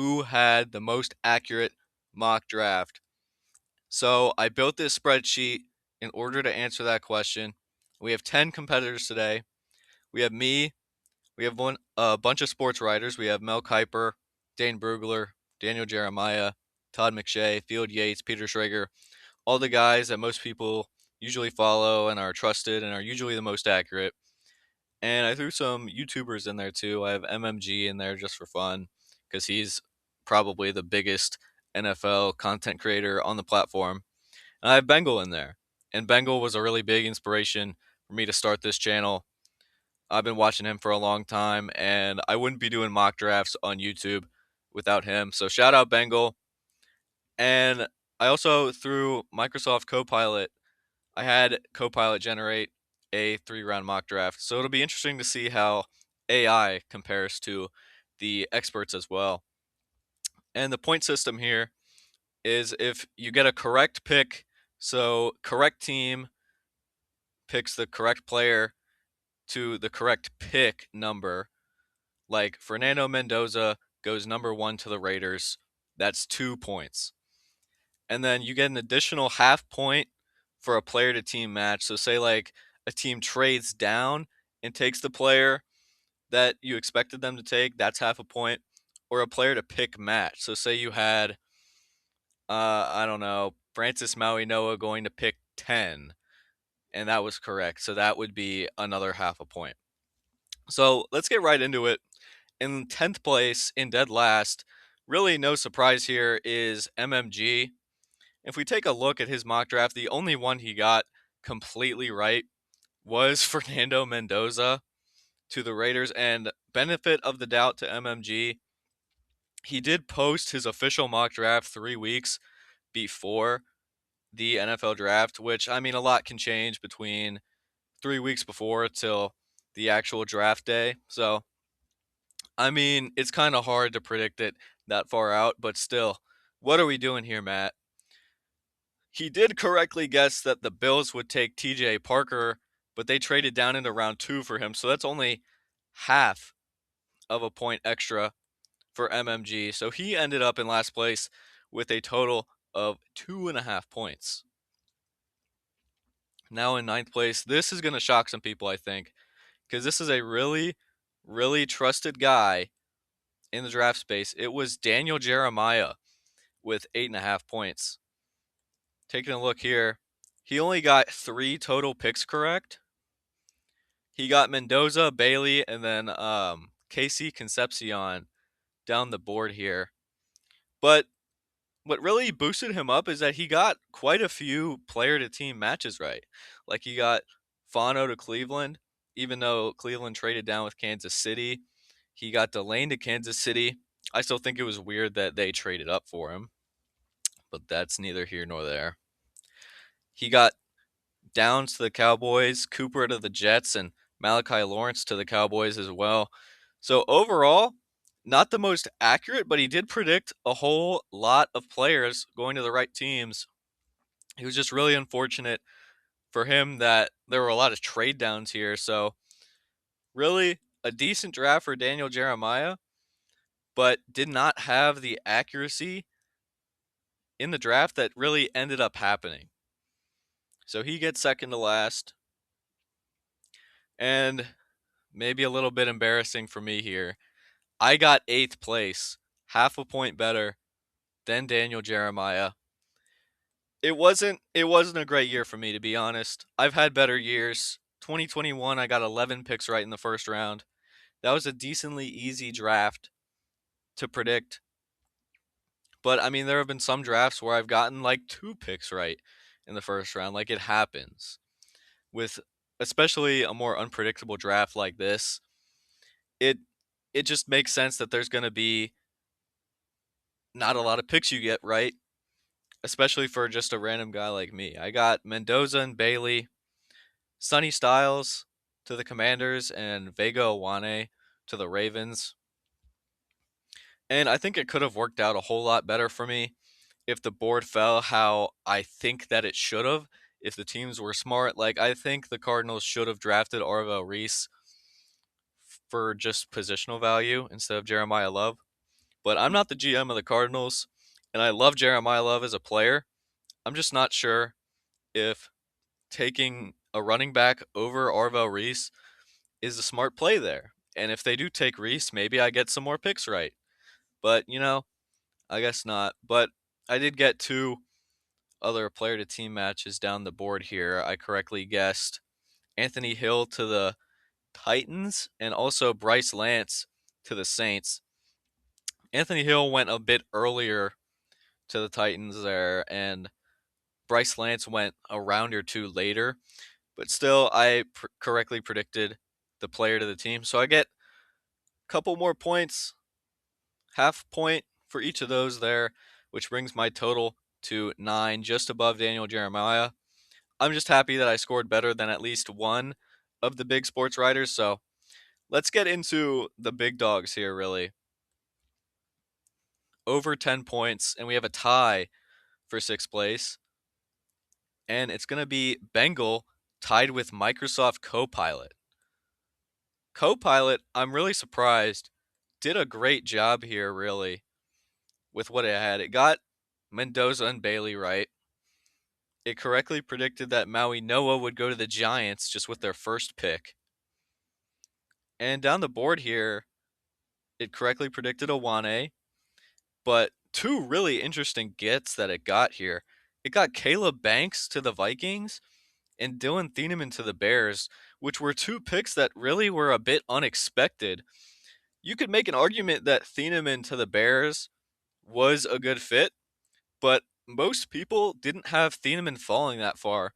who had the most accurate mock draft. So I built this spreadsheet in order to answer that question. We have 10 competitors today. We have me, we have a bunch of sports writers. We have Mel Kiper, Dane Brugler, Daniel Jeremiah, Todd McShay, Field Yates, Peter Schrager, all the guys that most people usually follow and are trusted and are usually the most accurate. And I threw some YouTubers in there too. I have MMG in there just for fun because he's probably the biggest NFL content creator on the platform. And I have Bengal in there. And Bengal was a really big inspiration for me to start this channel. I've been watching him for a long time, and I wouldn't be doing mock drafts on YouTube without him. So shout out Bengal. And I also, through Microsoft Copilot, I had Copilot generate a 3 round mock draft. So it'll be interesting to see how AI compares to the experts as well. And the point system here is if you get a correct pick, so correct team picks the correct player to the correct pick number, like Fernando Mendoza goes number 1 to the Raiders, that's 2 points. And then you get an additional half point for a player to team match. So say like a team trades down and takes the player that you expected them to take, that's half a point. Or a player to pick match. So say you had I don't know, Francis Maui Noah going to pick 10 and that was correct. So that would be another half a point. So let's get right into it. In 10th place, in dead last, really no surprise here, is MMG. If we take a look at his mock draft, the only one he got completely right was Fernando Mendoza to the Raiders. And benefit of the doubt to MMG, he did post his official mock draft 3 weeks before the NFL draft, which, I mean, a lot can change between 3 weeks before till the actual draft day. So, I mean, it's kind of hard to predict it that far out, but still, what are we doing here, Matt? He did correctly guess that the Bills would take TJ Parker, but they traded down into round 2 for him, so that's only half of a point extra for MMG. So he ended up in last place with a total of 2.5 points. Now in ninth place, this is going to shock some people, I think, because this is a really, really trusted guy in the draft space. It was Daniel Jeremiah with 8.5 points. Taking a look here, he only got 3 total picks correct. He got Mendoza, Bailey, and then KC Concepcion down the board here. But what really boosted him up is that he got quite a few player to team matches right. Like he got Fano to Cleveland, even though Cleveland traded down with Kansas City. He got Delane to Kansas City. I still think it was weird that they traded up for him, but that's neither here nor there. He got Downs to the Cowboys, Cooper to the Jets, and Malachi Lawrence to the Cowboys as well. So overall, not the most accurate, but he did predict a whole lot of players going to the right teams. It was just really unfortunate for him that there were a lot of trade downs here. So really a decent draft for Daniel Jeremiah, but did not have the accuracy in the draft that really ended up happening. So he gets second to last. And maybe a little bit embarrassing for me here. I got 8th place, half a point better than Daniel Jeremiah. It wasn't a great year for me, to be honest. I've had better years. 2021 I got 11 picks right in the first round. That was a decently easy draft to predict. But I mean, there have been some drafts where I've gotten like 2 picks right in the first round. Like it happens. With especially a more unpredictable draft like this, it it just makes sense that there's going to be not a lot of picks you get right, especially for just a random guy like me. I got Mendoza and Bailey, Sonny Styles to the Commanders, and Vega Awane to the Ravens. And I think it could have worked out a whole lot better for me if the board fell how I think that it should have. If the teams were smart, like I think the Cardinals should have drafted Arvell Reese for just positional value instead of Jeremiah Love. But I'm not the GM of the Cardinals, and I love Jeremiah Love as a player. I'm just not sure if taking a running back over Arvell Reese is a smart play there. And if they do take Reese, maybe I get some more picks right. But, I guess not. But I did get two other player to team matches down the board here. I correctly guessed Anthony Hill to the Titans and also Bryce Lance to the Saints. Anthony Hill went a bit earlier to the Titans there, and Bryce Lance went a round or two later. But still, I correctly predicted the player to the team. So I get a couple more points, half point for each of those there, which brings my total to 9, just above Daniel Jeremiah. I'm just happy that I scored better than at least one of the big sports writers. So let's get into the big dogs here, really. Over 10 points, and we have a tie for sixth place. And it's going to be Bengal tied with Microsoft Copilot. Copilot, I'm really surprised, did a great job here, really, with what it had. It got Mendoza and Bailey right. It correctly predicted that Maui Noah would go to the Giants just with their first pick. And down the board here, it correctly predicted Awane, but two really interesting gets that it got here. It got Caleb Banks to the Vikings and Dylan Thieneman to the Bears, which were two picks that really were a bit unexpected. You could make an argument that Thieneman to the Bears was a good fit, but most people didn't have Thieneman falling that far,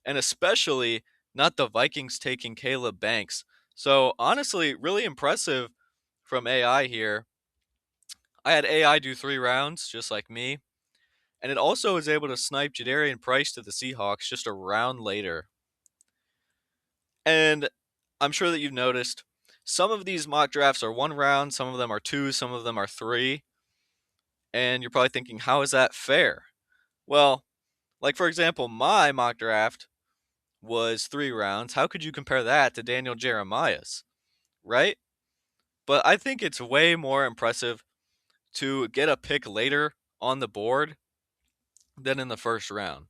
and especially not the Vikings taking Caleb Banks. So honestly, really impressive from AI here. I had AI do 3 rounds, just like me, and it also was able to snipe Jadarian Price to the Seahawks just a round later. And I'm sure that you've noticed some of these mock drafts are 1 round, some of them are 2, some of them are 3. And you're probably thinking, how is that fair? Well, like for example, my mock draft was 3 rounds. How could you compare that to Daniel Jeremiah's? Right? But I think it's way more impressive to get a pick later on the board than in the first round.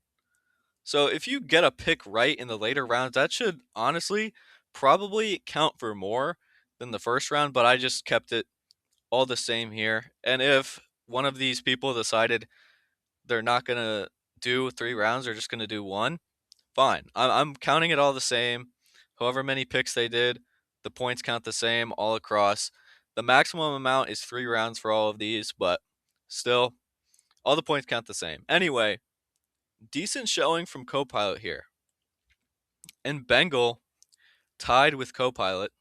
So if you get a pick right in the later rounds, that should honestly probably count for more than the first round, but I just kept it all the same here. And if one of these people decided they're not going to do 3 rounds, they're just going to do one, fine. I'm counting it all the same. However many picks they did, the points count the same all across. The maximum amount is 3 rounds for all of these, but still, all the points count the same. Anyway, decent showing from Copilot here. And Bengal tied with Copilot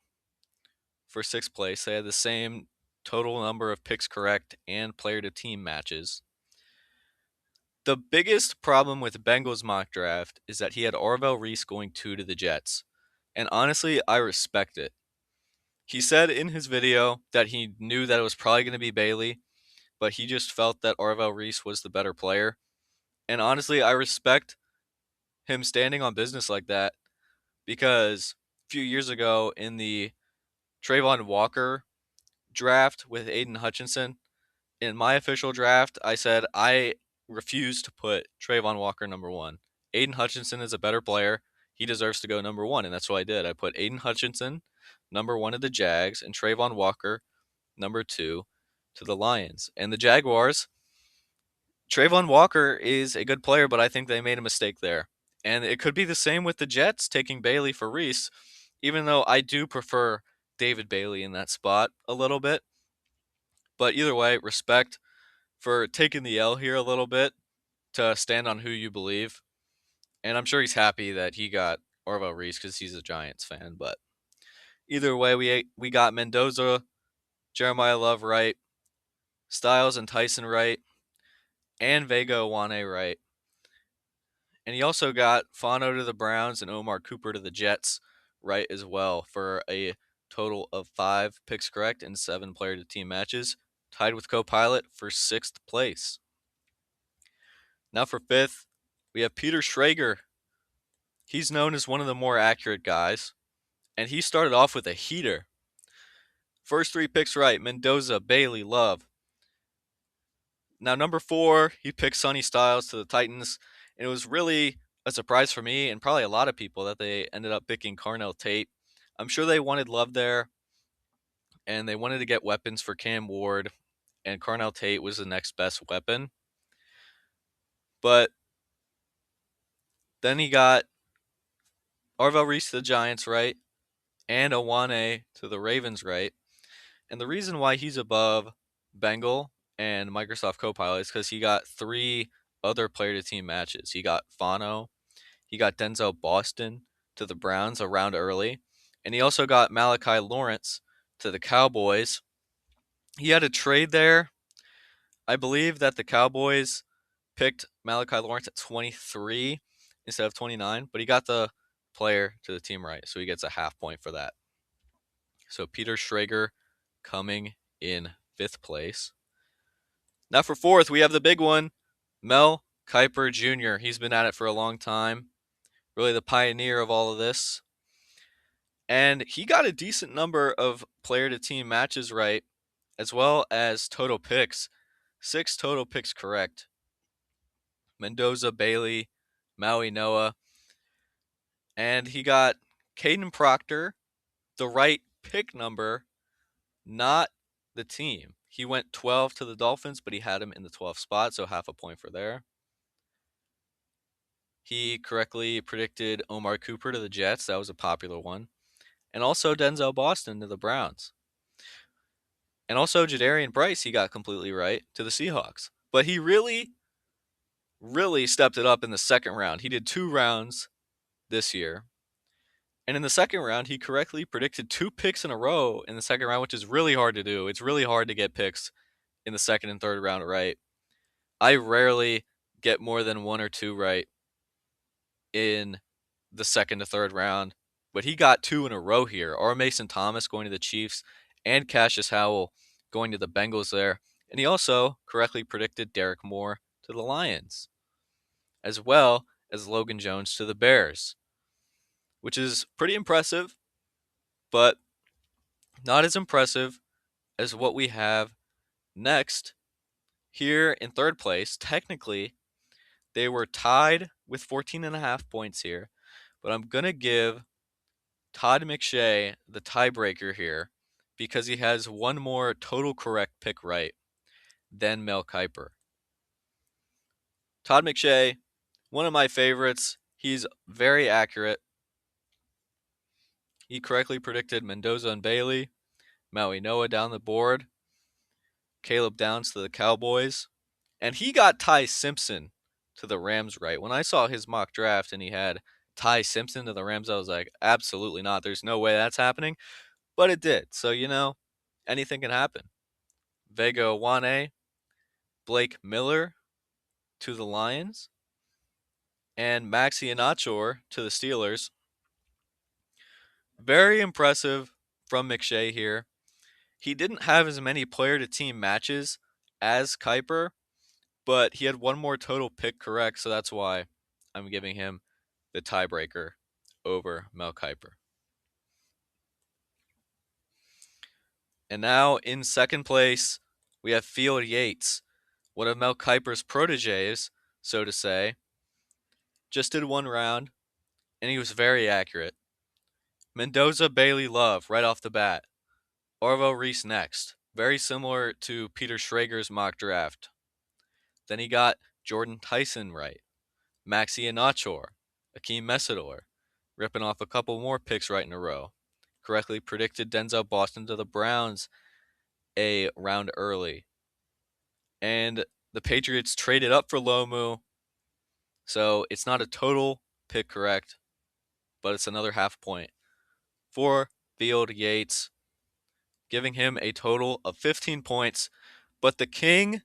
for sixth place. They had the same total number of picks correct and player to team matches. The biggest problem with Bengals mock draft is that he had Arvell Reese going 2 to the Jets. And honestly, I respect it. He said in his video that he knew that it was probably going to be Bailey, but he just felt that Arvell Reese was the better player. And honestly, I respect him standing on business like that because a few years ago in the Trayvon Walker draft with Aiden Hutchinson, in my official draft, I said I refuse to put Trayvon Walker number 1. Aiden Hutchinson is a better player. He deserves to go number 1, and that's what I did. I put Aiden Hutchinson number 1 of the Jags and Trayvon Walker number 2 to the Lions. And the Jaguars, Trayvon Walker is a good player, but I think they made a mistake there. And it could be the same with the Jets taking Bailey for Reese, even though I do prefer David Bailey in that spot a little bit. But either way, respect for taking the L here a little bit to stand on who you believe. And I'm sure he's happy that he got Orville Reese because he's a Giants fan. But either way, we got Mendoza, Jeremiah Love right, Styles and Tyson right, and Vega Wane right. And he also got Fano to the Browns and Omar Cooper to the Jets right as well for a total of 5 picks correct and 7 player to team matches, tied with Copilot for 6th place. Now for 5th, we have Peter Schrager. He's known as one of the more accurate guys, and he started off with a heater. First 3 picks right: Mendoza, Bailey, Love. Now, number 4, he picked Sonny Styles to the Titans, and it was really a surprise for me and probably a lot of people that they ended up picking Carnell Tate. I'm sure they wanted Love there, and they wanted to get weapons for Cam Ward, and Carnell Tate was the next best weapon. But then he got Arvell Reese to the Giants, right? And Awane to the Ravens, right? And the reason why he's above Bengal and Microsoft Copilot is because he got 3 other player to team matches. He got Fano, he got Denzel Boston to the Browns a round early, and he also got Malachi Lawrence to the Cowboys. He had a trade there. I believe that the Cowboys picked Malachi Lawrence at 23 instead of 29, but he got the player to the team right, so he gets a half point for that. So Peter Schrager coming in 5th place. Now for 4th, we have the big one, Mel Kiper Jr. He's been at it for a long time, really the pioneer of all of this. And he got a decent number of player to team matches right, as well as total picks. 6 total picks correct. Mendoza, Bailey, Maui Noah. And he got Caden Proctor, the right pick number, not the team. He went 12 to the Dolphins, but he had him in the 12th spot, so half a point for there. He correctly predicted Omar Cooper to the Jets. That was a popular one. And also Denzel Boston to the Browns. And also Jadarian Bryce, he got completely right to the Seahawks. But he really stepped it up in the second round. He did 2 rounds this year. And in the second round, he correctly predicted 2 picks in a row in the second round, which is really hard to do. It's really hard to get picks in the second and third round right. I rarely get more than 1 or 2 right in the second to third round, but he got 2 in a row here. R. Mason Thomas going to the Chiefs and Cassius Howell going to the Bengals there. And he also correctly predicted Derek Moore to the Lions, as well as Logan Jones to the Bears, which is pretty impressive, but not as impressive as what we have next. Here in third place, technically, they were tied with 14.5 points here, but I'm going to give Todd McShay the tiebreaker here because he has 1 more total correct pick right than Mel Kiper. Todd McShay, one of my favorites. He's very accurate. He correctly predicted Mendoza and Bailey, Maui Noah down the board, Caleb Downs to the Cowboys, and he got Ty Simpson to the Rams right. When I saw his mock draft and he had Ty Simpson to the Rams, I was like, absolutely not. There's no way that's happening. But it did. So, anything can happen. Vega Wane, Blake Miller to the Lions, and Maxi Inachor to the Steelers. Very impressive from McShay here. He didn't have as many player-to-team matches as Kiper, but he had 1 more total pick correct, so that's why I'm giving him the tiebreaker over Mel Kiper. And now in second place, we have Field Yates, one of Mel Kiper's proteges, so to say. Just did 1 round, and he was very accurate. Mendoza, Bailey, Love right off the bat. Arvo Reese next. Very similar to Peter Schrager's mock draft. Then he got Jordan Tyson right. Maxi Inachor, Akeem Mesidor, ripping off a couple more picks right in a row. Correctly predicted Denzel Boston to the Browns a round early. And the Patriots traded up for Lomu, so it's not a total pick correct, but it's another half point for Field Yates, giving him a total of 15 points. But the king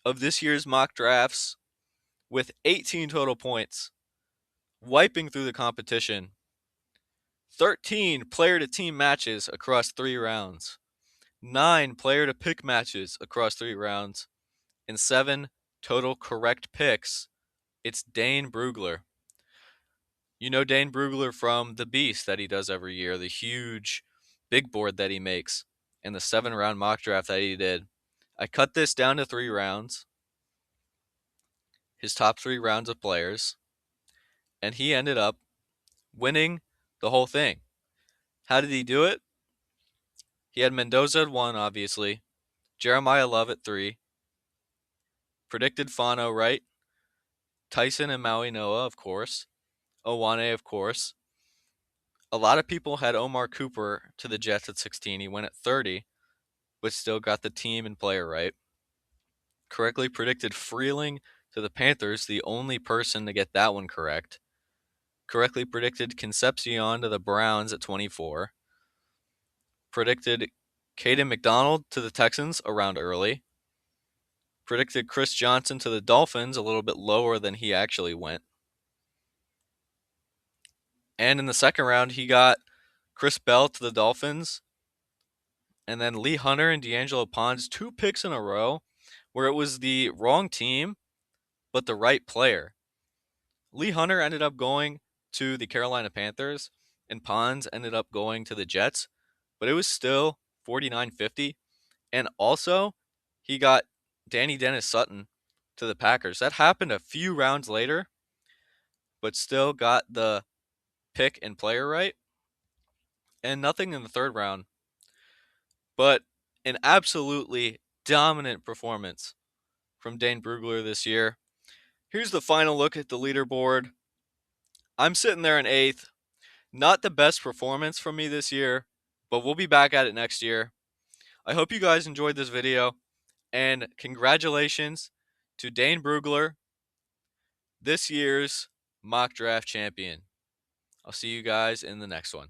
of this year's mock drafts, with 18 total points, wiping through the competition, 13 player-to-team matches across 3 rounds, 9 player-to-pick matches across 3 rounds, and 7 total correct picks. It's Dane Brugler. You know Dane Brugler from the Beast that he does every year, the huge big board that he makes, and the 7-round mock draft that he did. I cut this down to 3 rounds, his top 3 rounds of players, and he ended up winning the whole thing. How did he do it? He had Mendoza at 1, obviously, Jeremiah Love at 3, predicted Fano right, Tyson and Maui Noah, of course, Owane, of course. A lot of people had Omar Cooper to the Jets at 16. He went at 30, but still got the team and player right. Correctly predicted Freeling to the Panthers, the only person to get that one correct. Correctly predicted Concepcion to the Browns at 24. Predicted Caden McDonald to the Texans around early. Predicted Chris Johnson to the Dolphins a little bit lower than he actually went. And in the second round, he got Chris Bell to the Dolphins. And then Lee Hunter and D'Angelo Pons, 2 picks in a row where it was the wrong team, but the right player. Lee Hunter ended up going to the Carolina Panthers, and Pons ended up going to the Jets, but it was still 49-50. And also, he got Danny Dennis Sutton to the Packers. That happened a few rounds later, but still got the pick and player right. And nothing in the third round, but an absolutely dominant performance from Dane Brugler this year. Here's the final look at the leaderboard. I'm sitting there in 8th. Not the best performance from me this year, but we'll be back at it next year. I hope you guys enjoyed this video, and congratulations to Dane Brugler, this year's mock draft champion. I'll see you guys in the next one.